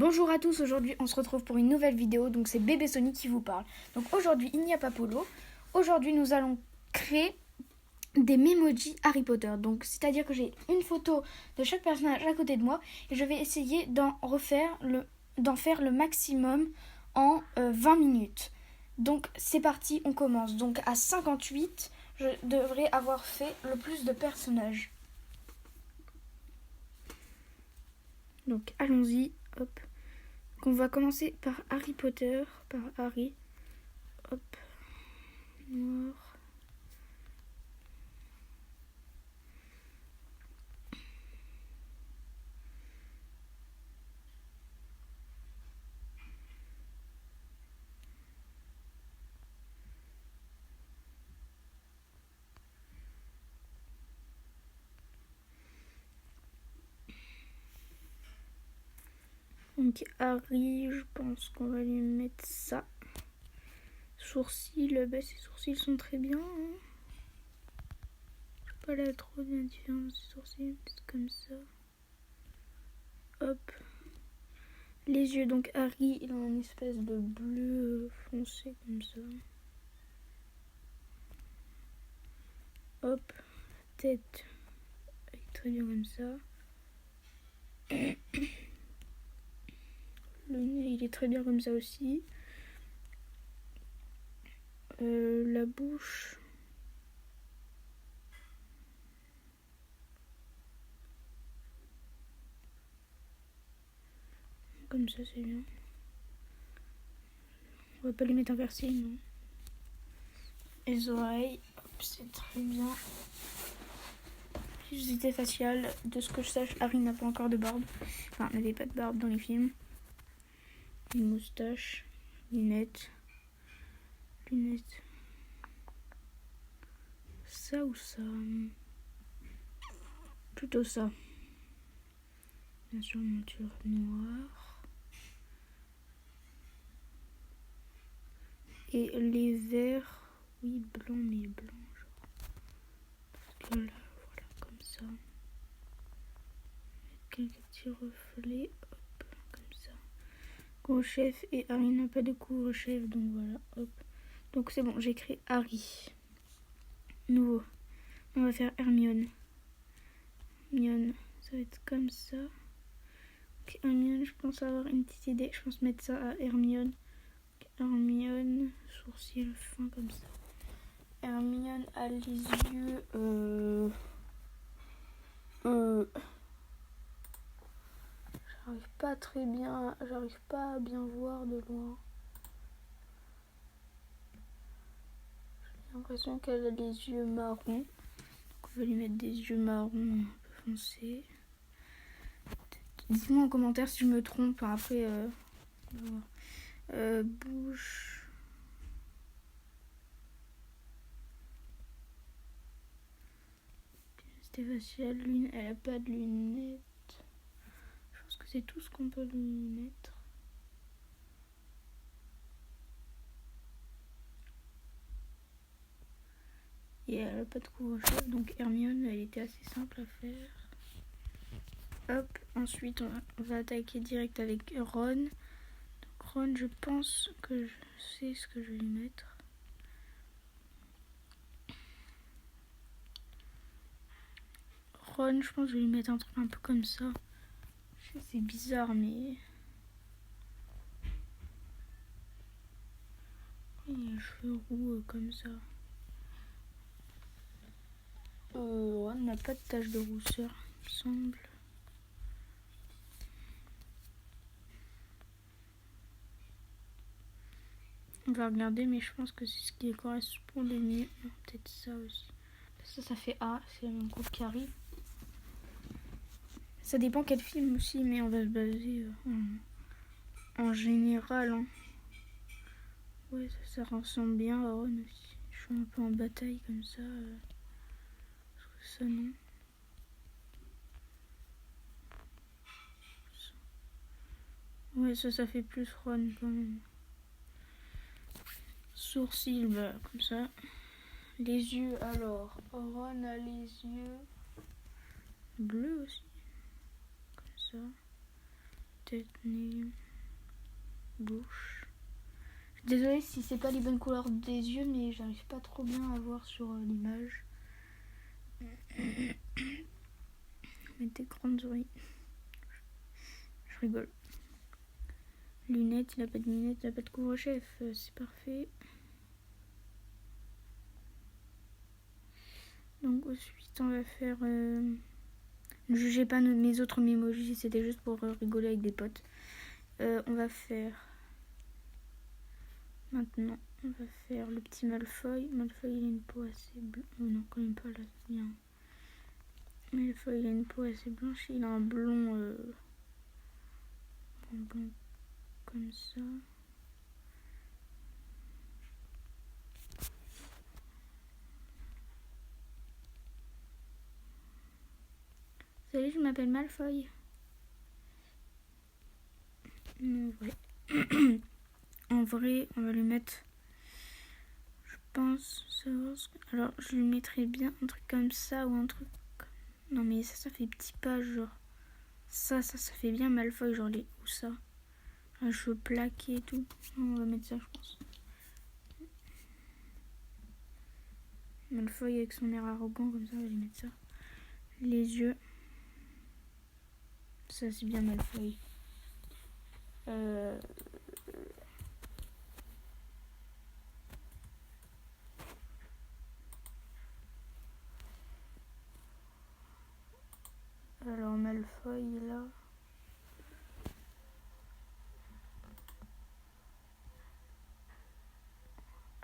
Bonjour à tous, aujourd'hui on se retrouve pour une nouvelle vidéo, donc c'est Bébé Sonic qui vous parle. Donc aujourd'hui il n'y a pas Polo, aujourd'hui nous allons créer des Memoji Harry Potter. Donc c'est-à-dire que j'ai une photo de chaque personnage à côté de moi et je vais essayer d'en faire le maximum en 20 minutes. Donc c'est parti, on commence. Donc à 58, je devrais avoir fait le plus de personnages. Donc allons-y, hop. Donc, on va commencer par Harry Potter, par Harry. Hop, noir. Donc Harry, je pense qu'on va lui mettre ça. Sourcils, ses sourcils sont très bien. Hein. Je sais pas là trop bien différence des sourcils, c'est comme ça. Hop. Les yeux, donc Harry, il a une espèce de bleu foncé comme ça. Hop. Tête, très bien comme ça. Le nez, il est très bien comme ça aussi. La bouche. Comme ça, c'est bien. On va pas lui mettre un piercing, non. Les oreilles, hop, c'est très bien. Fluidité faciale, de ce que je sache, Harry n'a pas encore de barbe. Enfin, n'avait pas de barbe dans les films. Une moustache, lunettes. Ça ou ça? Plutôt ça. Bien sûr, monture noire. Et les verres, oui, blanc, mais blanc, genre. Parce que là, voilà, comme ça. Avec quelques petits reflets, hop, comme ça. Couvre-chef, et Harry n'a pas de couvre-chef, donc voilà, hop. Donc c'est bon, j'ai créé Harry. Nouveau. On va faire Hermione. Hermione, ça va être comme ça. Okay, Hermione, je pense avoir une petite idée. Je pense mettre ça à Hermione. Okay, Hermione, sourcils fins comme ça. Hermione a les yeux. J'arrive pas très bien. J'arrive pas à bien voir de loin. J'ai l'impression qu'elle a les yeux marrons. Donc on va lui mettre des yeux marrons un peu foncés. Dites-moi en commentaire si je me trompe. Après, bouche. C'était facile. Elle a pas de lunettes. Je pense que c'est tout ce qu'on peut lui mettre. Et elle a pas de couvre-chef. Donc Hermione, elle était assez simple à faire. Hop, ensuite on va attaquer direct avec Ron. Donc Ron, je pense que je sais ce que je vais lui mettre. Ron, je pense que je vais lui mettre un truc un peu comme ça. Je sais, c'est bizarre, mais... Il a les cheveux roux comme ça. Ron n'a pas de tache de rousseur, il me semble. On va regarder, mais je pense que c'est ce qui correspond le mieux. Peut-être ça aussi. Ça fait A, c'est le même groupe qui arrive. Ça dépend quel film aussi, mais on va se baser en général. Hein. Ouais, ça ressemble bien à Ron aussi. Je suis un peu en bataille comme ça. Ça, non. Ouais, ça fait plus Ron quand même. Sourcils, bah, comme ça. Les yeux, alors. Ron a les yeux bleus aussi. Comme ça. tête, nez, bouche. Désolée si c'est pas les bonnes couleurs des yeux, mais j'arrive pas trop bien à voir sur l'image. Mettre des grandes oreilles. Je rigole. Lunettes, il a pas de lunettes, il a pas de couvre-chef, c'est parfait. Donc ensuite on va faire... Ne jugez pas mes autres emojis, c'était juste pour rigoler avec des potes. On va faire... Maintenant, on va faire le petit Malfoy. Malfoy, il a une peau assez blanche. Oh non, quand même pas là, c'est bien. Malfoy, il a une peau assez blanche. Il a un blond... un blond comme ça. Salut, je m'appelle Malfoy. En vrai. En vrai, on va lui mettre... Je pense savoir ce que... Alors, je lui mettrais bien un truc comme ça ou un truc... Non, mais ça fait petit pas, genre... Ça fait bien Malfoy, genre les... Où ça? Un cheveu plaqué et tout. On va mettre ça, je pense. Malfoy avec son air arrogant, comme ça, on va lui mettre ça. Les yeux. Ça, c'est bien Malfoy. Alors, Malfoy, là...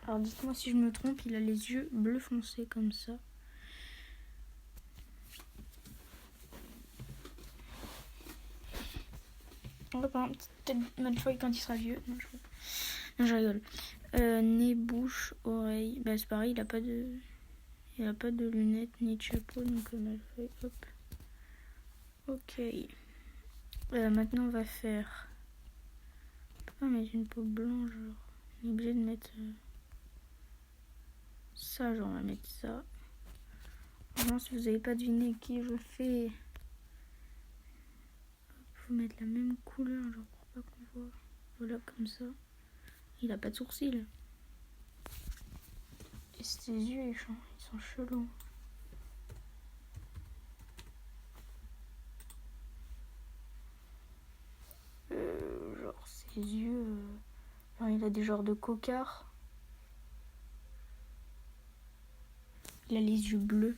Alors, dites-moi si je me trompe, il a les yeux bleu foncé, comme ça. On va prendre peut-être Malfoy quand il sera vieux. Non, je rigole. Nez, bouche, oreille. Bah, c'est pareil, il a pas de lunettes ni de chapeau, donc Malfoy, hop. Ok. Maintenant, on va faire... On peut pas mettre une peau blanche, genre. On est obligé de mettre... ça, genre, on va mettre ça. Vraiment, si vous n'avez pas deviné qui je fais... Faut mettre la même couleur, genre, pour pas qu'on voit. Voilà, comme ça. Il a pas de sourcils. Et ses yeux, ils sont chelous. Genre, ses yeux... genre, il a des genres de cocards. Il a les yeux bleus.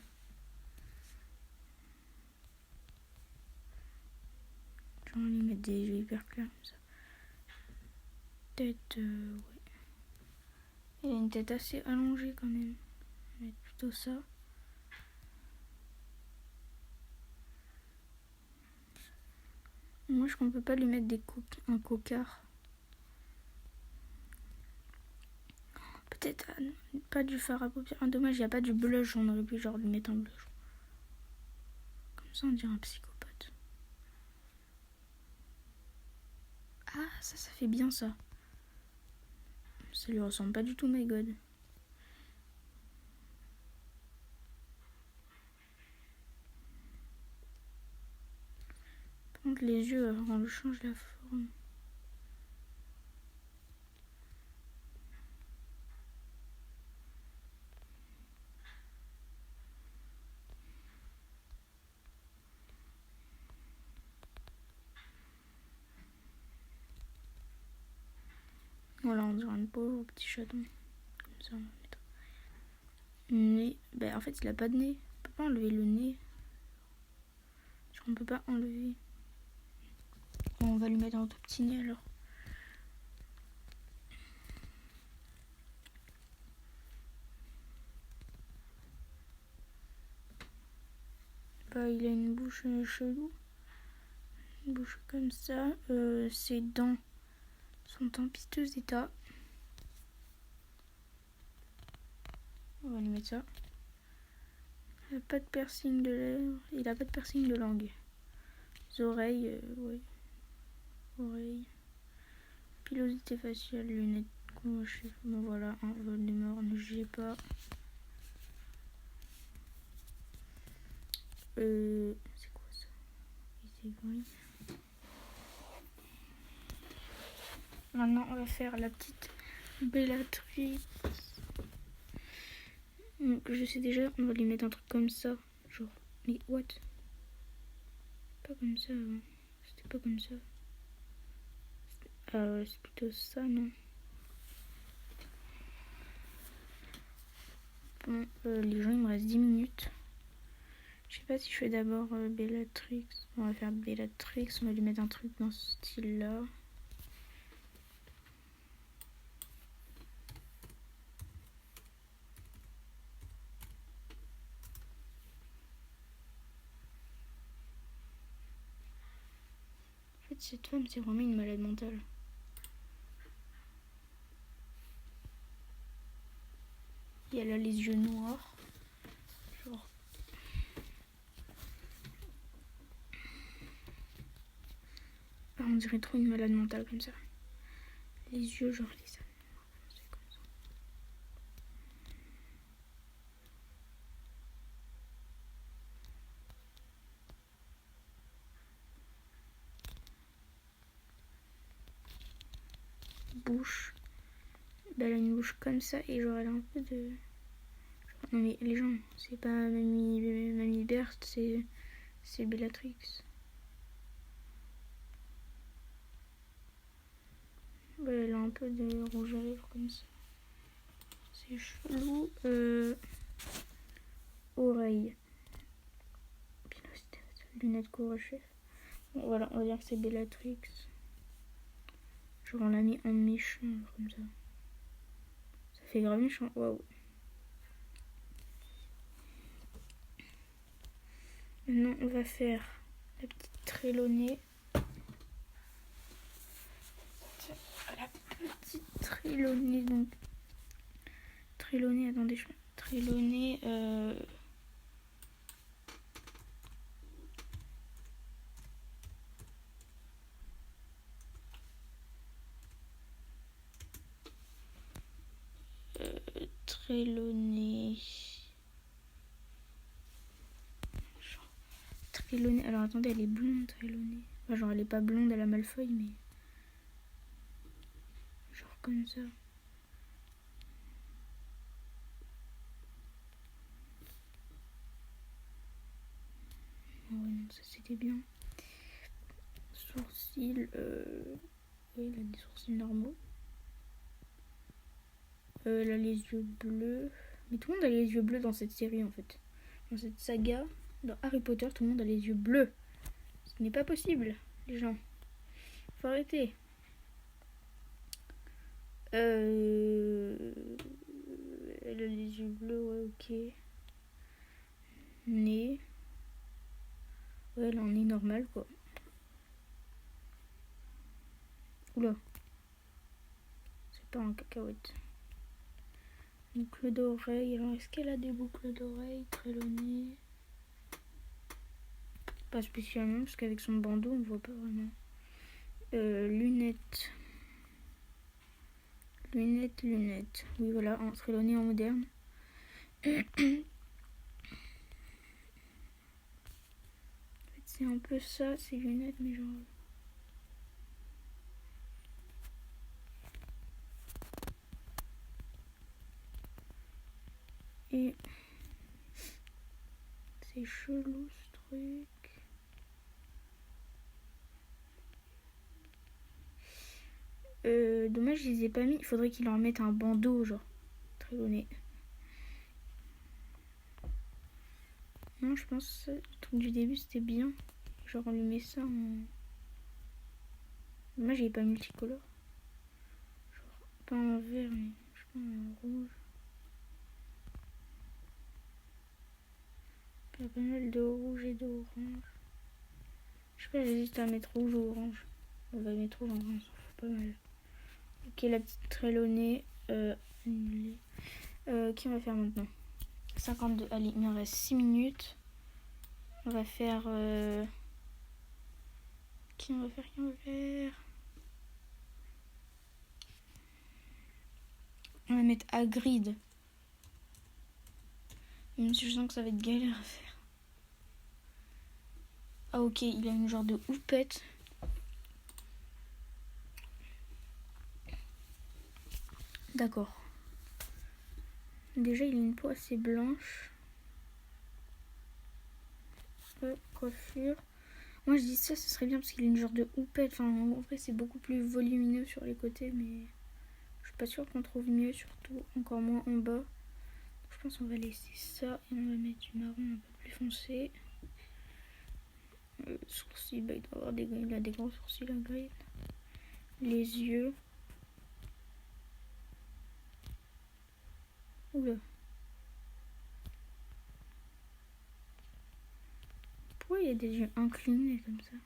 Genre, on lui met des yeux hyper clairs, comme ça. Tête, ouais. Il a une tête assez allongée, quand même. On va mettre plutôt ça. Moi, je qu'on peut pas lui mettre un cocard. Peut-être pas du fard à paupières. Ah, dommage, il n'y a pas du blush. On aurait pu genre lui mettre un blush. Comme ça, on dirait un psychopathe. Ah, ça fait bien ça. Ça lui ressemble pas du tout, my god. Par contre, les yeux, on lui change la forme. Voilà, on dirait un pauvre petit chaton. Comme ça, on va mettre. Nez. Ben, en fait, il a pas de nez. On peut pas enlever le nez. On peut pas enlever. Bon, on va lui mettre un tout petit nez alors. Bah, il a une bouche chelou. Une bouche comme ça. Ses dents sont en piteux état. On va lui mettre ça. Il n'a pas de piercing de lèvres. Il a pas de piercing de langue. Les oreilles, ouais. Oreilles. Pilosité faciale, lunettes, gauche. Bon voilà, un Voldemort, ne jugez pas. C'est quoi ça? C'est gris. Maintenant, on va faire la petite Bellatrix. Donc, je sais déjà, on va lui mettre un truc comme ça. Genre, mais what? Pas comme ça avant. C'était pas comme ça. Ah ouais, c'est plutôt ça, non? Bon, les gens, il me reste 10 minutes. Je sais pas si je fais d'abord Bellatrix. On va faire Bellatrix, on va lui mettre un truc dans ce style-là. En fait, cette femme, c'est vraiment une malade mentale. Et elle a les yeux noirs. Genre. Ah, on dirait trop une malade mentale comme ça. Les yeux, genre les âmes noirs, c'est comme ça. Bouche. Elle a une bouche comme ça et genre elle a un peu de... Genre, non mais les gens, c'est pas Mamie Berthe, c'est Bellatrix. Ouais, elle a un peu de rouge à lèvres comme ça. C'est chelou. Oreille. Lunettes couvre-chef. Bon, voilà, on va dire que c'est Bellatrix. Genre on l'a mis en méchant comme ça. Ça fait grave méchant. Waouh. Maintenant on va faire la petite Trelawney. La petite Trelawney donc. Trelawney, attendez, Trelawney. Trelawney. Trelawney. Alors attendez, elle est blonde, Trelawney. Enfin, genre elle est pas blonde à la Malfoy, mais. Genre comme ça. Oh non, ça c'était bien. Sourcils. Oui, elle a des sourcils normaux. Elle a les yeux bleus. Mais tout le monde a les yeux bleus dans cette série en fait. Dans cette saga, dans Harry Potter, tout le monde a les yeux bleus. Ce n'est pas possible, les gens. Faut arrêter. Elle a les yeux bleus, ouais, ok. Nez. Ouais, elle a un nez normal, quoi. Oula. C'est pas un cacahuète. Boucle d'oreille. Alors, est-ce qu'elle a des boucles d'oreille? Trelawney. Pas spécialement, parce qu'avec son bandeau, on voit pas vraiment. Lunettes. Lunettes. Oui, voilà, en Trelawney en moderne. En fait, c'est un peu ça, ces lunettes, mais genre... Et... c'est chelou, ce truc. Dommage, je les ai pas mis. Il faudrait qu'il en mette un bandeau, genre. Trelawney. Non, je pense que le truc du début, c'était bien. Genre, on lui met ça en... Moi, j'ai pas multicolore. Genre, pas en vert, mais je sais pas, en rouge. Il y a pas mal de rouge et d'orange. Je sais pas, j'hésite à mettre rouge ou orange. On va mettre rouge, en vrai, on s'en fout pas mal. Ok, la petite Trelawney. Qui on va faire maintenant? 52. Allez, il me reste 6 minutes. On va faire... Qui on va faire? On va mettre Hagrid. Même si je sens que ça va être galère à faire. Ah ok, il a une genre de houppette. D'accord. Déjà, il a une peau assez blanche. Coiffure. Moi, je dis ça, ce serait bien parce qu'il a une genre de houppette. Enfin, en vrai, c'est beaucoup plus volumineux sur les côtés, mais je suis pas sûre qu'on trouve mieux, surtout encore moins en bas. Je pense qu'on va laisser ça et on va mettre du marron un peu plus foncé. Sourcils, bah, il a des gros sourcils à gris. Les yeux. Oula. Pourquoi il y a des yeux inclinés comme ça?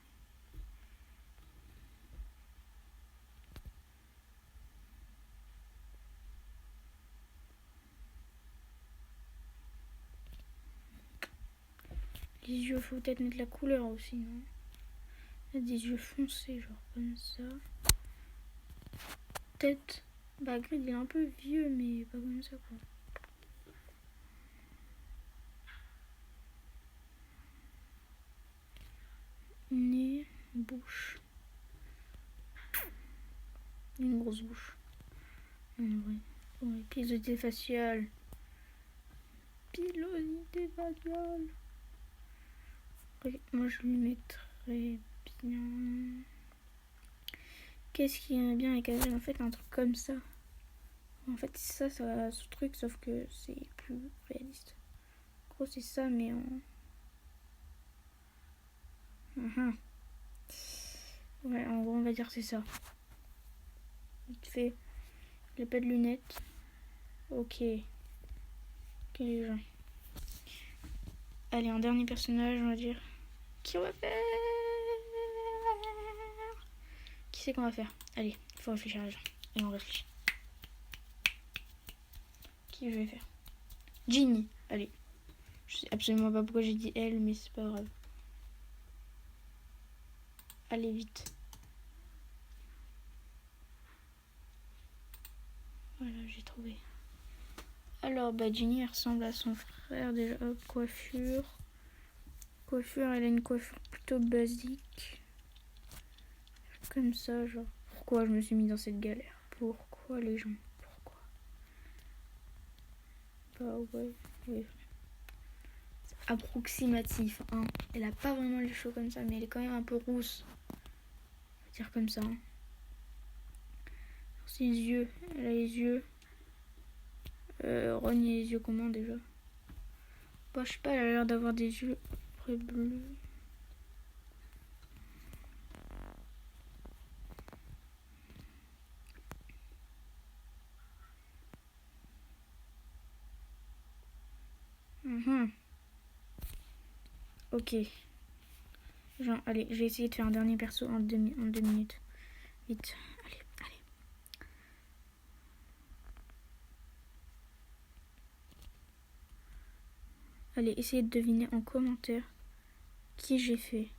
Les yeux, faut peut-être mettre la couleur aussi, non? Il y a des yeux foncés, genre comme ça. Tête. Bah, Grid, il est un peu vieux, mais pas comme ça, quoi. Nez, bouche. Une grosse bouche. En vrai. Ouais, pilosité faciale. Pilosité faciale. Okay, moi, je lui mettrais bien. Qu'est-ce qui est bien avec Adrien? En fait, un truc comme ça. En fait, ça a ce truc, sauf que c'est plus réaliste. En gros, c'est ça, mais en. Ouais, en gros, on va dire que c'est ça. Vite fait. Il a pas de lunettes. Ok. Ok, les gens. Allez, un dernier personnage, on va dire. Qui on va faire? Qui c'est qu'on va faire? Allez, il faut réfléchir à les gens. Et on réfléchit. Qui je vais faire? Ginny. Allez. Je sais absolument pas pourquoi j'ai dit elle, mais c'est pas grave. Allez, vite. Voilà, j'ai trouvé. Alors, bah, Ginny, elle ressemble à son frère déjà. Hop, coiffure. Coiffure, elle a une coiffure plutôt basique. Comme ça, genre. Pourquoi je me suis mis dans cette galère? Pourquoi les gens? Pourquoi? Bah ouais, oui. C'est approximatif, hein. Elle a pas vraiment les cheveux comme ça, mais elle est quand même un peu rousse. On va dire comme ça, hein. Ses yeux, elle a les yeux. Ron, il a les yeux comment déjà? Bah, je sais pas, elle a l'air d'avoir des yeux très bleus. Ok. Genre, allez, je vais essayer de faire un dernier perso en 2 minutes. Vite. Allez, allez. Allez, essayez de deviner en commentaire qui j'ai fait.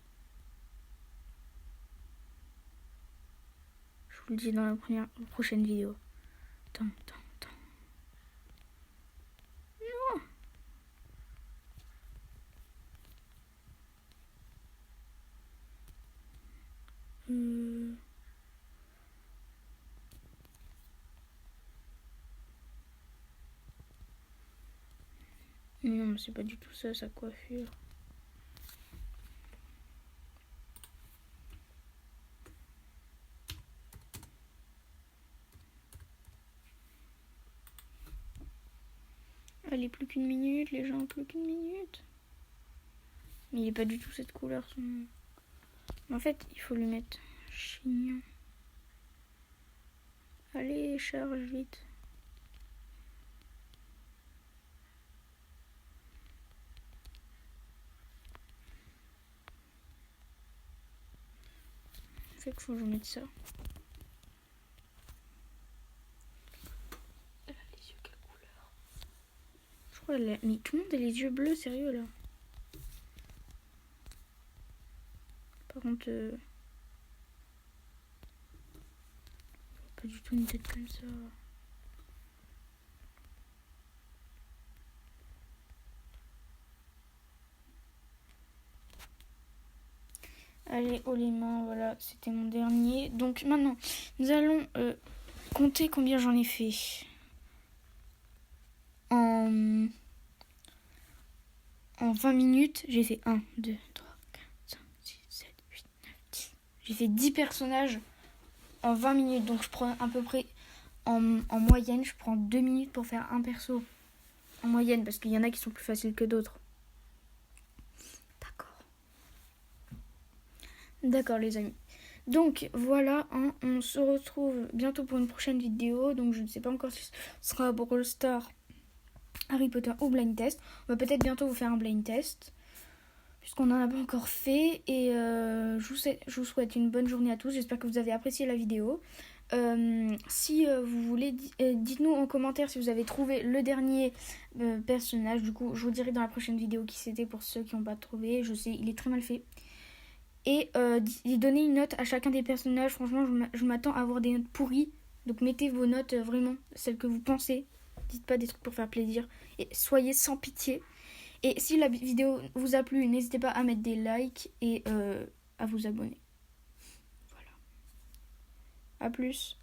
Je vous le dis dans la prochaine vidéo. Attends. Non. Non, c'est pas du tout ça, sa coiffure. Allez, plus qu'une minute, les gens, plus qu'une minute. Mais il est pas du tout cette couleur, son. En fait, il faut lui mettre chignon. Allez, charge vite. Fait qu'il faut que je mette ça. Elle a les yeux quelle couleur? Je crois qu'elle a. Mais tout le monde a les yeux bleus, sérieux là. Par contre, pas du tout une tête comme ça. Allez, haut les mains, voilà, c'était mon dernier. Donc maintenant, nous allons compter combien j'en ai fait. En 20 minutes, j'ai fait 1, 2, 3, 4, 5, 6, 7, 8, 9, 10. J'ai fait 10 personnages en 20 minutes. Donc je prends à peu près, en moyenne, je prends 2 minutes pour faire un perso. En moyenne, parce qu'il y en a qui sont plus faciles que d'autres. D'accord les amis. Donc voilà, hein, on se retrouve bientôt pour une prochaine vidéo. Donc je ne sais pas encore si ce sera Brawl Stars, Harry Potter ou blind test. On va peut-être bientôt vous faire un blind test, puisqu'on n'en a pas encore fait. Et je vous souhaite une bonne journée à tous. J'espère que vous avez apprécié la vidéo. Si vous voulez, dites-nous en commentaire si vous avez trouvé le dernier personnage. Du coup, je vous dirai dans la prochaine vidéo qui c'était pour ceux qui n'ont pas trouvé. Je sais, il est très mal fait. Et donner une note à chacun des personnages. Franchement, je m'attends à avoir des notes pourries. Donc mettez vos notes vraiment, celles que vous pensez. Dites pas des trucs pour faire plaisir. Et soyez sans pitié. Et si la vidéo vous a plu, n'hésitez pas à mettre des likes et à vous abonner. Voilà. À plus.